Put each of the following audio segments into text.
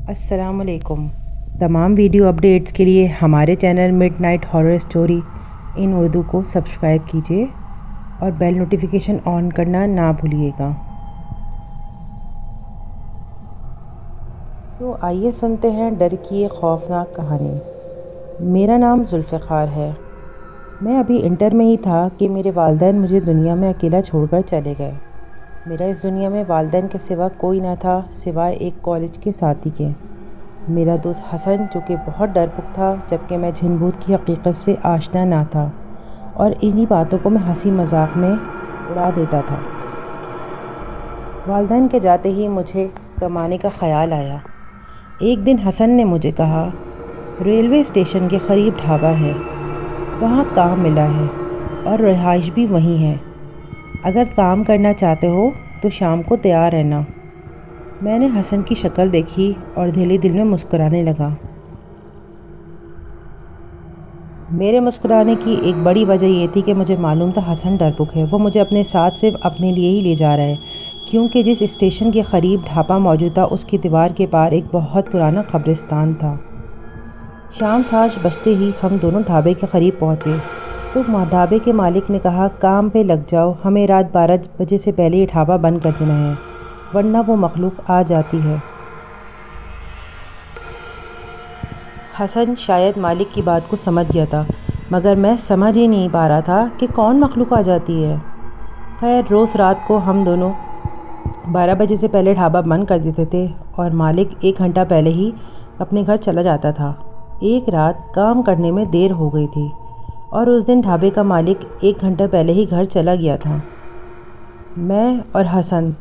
अस्सलाम वालेकुम। तमाम वीडियो अपडेट्स के लिए हमारे channel midnight horror story in Urdu को सब्सक्राइब कीजिए और बेल नोटिफिकेशन ऑन करना ना भूलिएगा। तो आइए सुनते हैं डर की ये खौफनाक कहानी। मेरा नाम जुल्फ़िकार है। मैं अभी इंटर में ही था कि मेरे वालिदैन मुझे दुनिया में अकेला छोड़कर चले गए। मेरा इस दुनिया में वालिदैन के सिवा कोई ना था सिवाय एक कॉलेज के साथी के, मेरा दोस्त हसन, जो कि बहुत डरपोक था, जबकि मैं जिन भूत की हकीकत से आशना ना था और इन्हीं बातों को मैं हंसी मजाक में उड़ा देता था। वालिदैन के जाते ही मुझे कमाने का ख्याल आया। एक दिन हसन ने मुझे कहा, रेलवे स्टेशन के करीब ढाबा है, वहाँ काम मिला है और रिहाइश भी वहीं है। अगर काम करना चाहते हो तो शाम को तैयार रहना। मैंने हसन की शक्ल देखी और दिल दिल में मुस्कुराने लगा। मेरे मुस्कुराने की एक बड़ी वजह ये थी कि मुझे मालूम था हसन डरपोक है। वो मुझे अपने साथ सिर्फ अपने लिए ही ले जा रहा है, क्योंकि जिस स्टेशन के करीब ढाबा मौजूद था उसकी दीवार के पार एक बहुत पुराना कब्रिस्तान था। शाम 7 बजते ही हम दोनों ढाबे के करीब पहुँचे तो ढाबे के मालिक ने कहा, काम पे लग जाओ, हमें रात 12 बजे से पहले ये ढाबा बंद कर देना है, वरना वो मखलूक आ जाती है। हसन शायद मालिक की बात को समझ गया था, मगर मैं समझ ही नहीं पा रहा था कि कौन मखलूक आ जाती है। खैर, रोज़ रात को हम दोनों 12 बजे से पहले ढाबा बंद कर देते थे और मालिक 1 घंटा पहले ही अपने घर चला जाता था। एक रात काम करने में देर हो गई थी और उस दिन ढाबे का मालिक 1 घंटा पहले ही घर चला गया था। मैं और हसन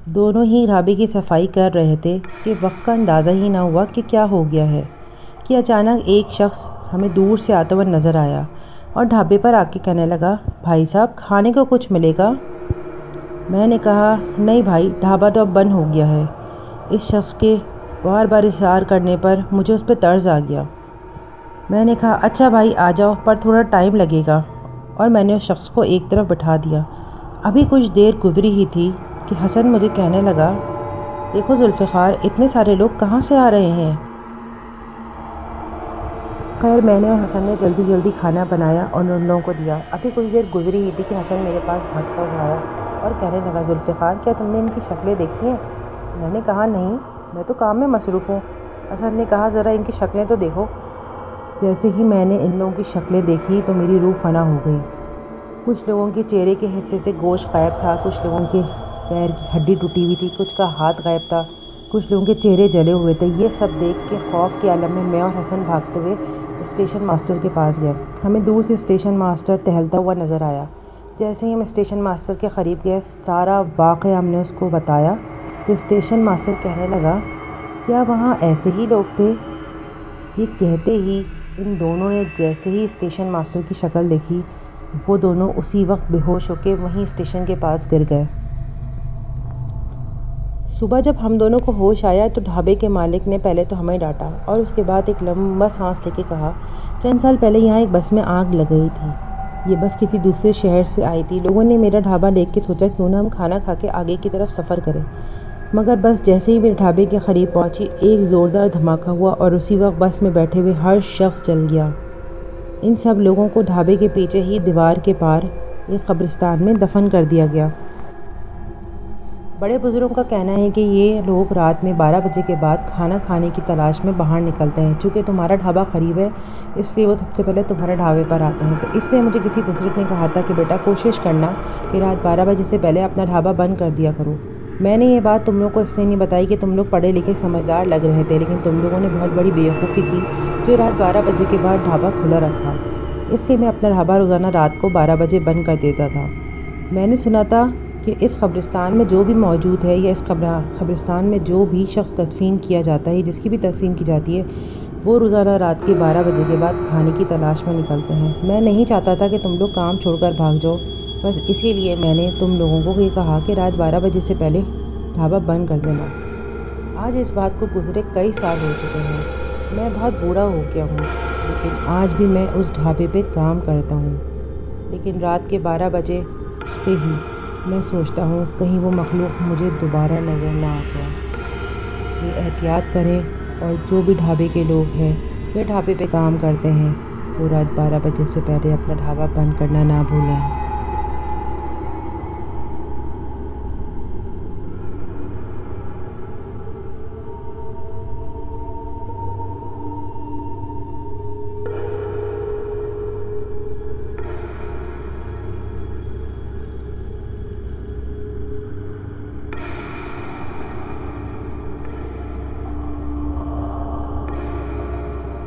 दोनों ही ढाबे की सफाई कर रहे थे कि वक्त का अंदाज़ा ही ना हुआ कि क्या हो गया है कि अचानक एक शख्स हमें दूर से आता हुआ नज़र आया और ढाबे पर आके कहने लगा, भाई साहब, खाने को कुछ मिलेगा? मैंने कहा, नहीं भाई, ढाबा तो अब बंद हो गया है। इस शख्स के बार बार इशारा करने पर मुझे उस पर तर्स आ गया। मैंने कहा, अच्छा भाई आ जाओ, पर थोड़ा टाइम लगेगा, और मैंने उस शख्स को एक तरफ बैठा दिया। अभी कुछ देर गुजरी ही थी कि हसन मुझे कहने लगा, देखो जुल्फ़िकार, इतने सारे लोग कहाँ से आ रहे हैं? खैर, मैंने और हसन ने जल्दी जल्दी खाना बनाया और उन लोगों को दिया। अभी कुछ देर गुजरी ही थी कि हसन मेरे पास भागता हुआ आया और कहने लगा, जुल्फ़िकार, क्या तुमने इनकी शक्लें देखी हैं? मैंने कहा, नहीं, मैं तो काम में मसरूफ़ हूँ। हसन ने कहा, ज़रा इनकी शक्लें तो देखो। जैसे ही मैंने इन लोगों की शक्लें देखी तो मेरी रूह फना हो गई। कुछ लोगों के चेहरे के हिस्से से गोश्त गायब था, कुछ लोगों के पैर की हड्डी टूटी हुई थी, कुछ का हाथ गायब था, कुछ लोगों के चेहरे जले हुए थे। ये सब देख के खौफ के आलम में मैं और हसन भागते हुए स्टेशन मास्टर के पास गए। हमें दूर से स्टेशन मास्टर टहलता हुआ नज़र आया। जैसे ही हम स्टेशन मास्टर के करीब गए, सारा वाक़या हमने उसको बताया तो स्टेशन मास्टर कहने लगा, क्या वहाँ ऐसे ही लोग थे? ये कहते ही इन दोनों ने जैसे ही स्टेशन मास्टर की शक्ल देखी, वो दोनों उसी वक्त बेहोश होकर वहीं स्टेशन के पास गिर गए। सुबह जब हम दोनों को होश आया तो ढाबे के मालिक ने पहले तो हमें डांटा और उसके बाद एक लंबा सांस लेके कहा, चंद साल पहले यहाँ एक बस में आग लग गई थी। ये बस किसी दूसरे शहर से आई थी। लोगों ने मेरा ढाबा देख के सोचा क्यों ना हम खाना खा के आगे की तरफ सफ़र करें, मगर बस जैसे ही मेरे ढाबे के करीब पहुंची, एक ज़ोरदार धमाका हुआ और उसी वक्त बस में बैठे हुए हर शख्स जल गया। इन सब लोगों को ढाबे के पीछे ही दीवार के पार एक कब्रिस्तान में दफन कर दिया गया। बड़े बुजुर्गों का कहना है कि ये लोग रात में 12 बजे के बाद खाना खाने की तलाश में बाहर निकलते हैं। चूँकि तुम्हारा ढाबा करीब है, इसलिए वो सबसे पहले तुम्हारे ढाबे पर आते हैं। तो इसलिए मुझे किसी बुजुर्ग ने कहा था कि बेटा, कोशिश करना कि रात 12 बजे से पहले अपना ढाबा बंद कर दिया करो। मैंने ये बात तुम लोगों को इसलिए नहीं बताई कि तुम लोग पढ़े लिखे समझदार लग रहे थे, लेकिन तुम लोगों ने बहुत बड़ी बेवकूफ़ी की जो रात 12 बजे के बाद ढाबा खुला रखा। इसलिए मैं अपना ढाबा रोज़ाना रात को 12 बजे बंद कर देता था। मैंने सुना था कि इस कब्रिस्तान में जो भी मौजूद है या इस कब्रिस्तान में जो भी शख्स तदफीन किया जाता है, जिसकी भी तदफीन की जाती है, वो रोज़ाना रात के 12 बजे के बाद खाने की तलाश में निकलते हैं। मैं नहीं चाहता था कि तुम लोग काम छोड़कर भाग जाओ, बस इसीलिए मैंने तुम लोगों को ये कहा कि रात 12 बजे से पहले ढाबा बंद कर देना। आज इस बात को गुजरे कई साल हो चुके हैं। मैं बहुत बूढ़ा हो गया हूँ, लेकिन आज भी मैं उस ढाबे पे काम करता हूँ। लेकिन रात के 12 बजे से ही मैं सोचता हूँ कहीं वो मखलूक मुझे दोबारा नज़र ना आ जाए। इसलिए एहतियात करें اور جو بھی ڈھابے کے لوگ ہیں یا ڈھابے پہ کام کرتے ہیں وہ رات 12 بجے سے پہلے اپنا ڈھابا بند کرنا نہ بھولیں۔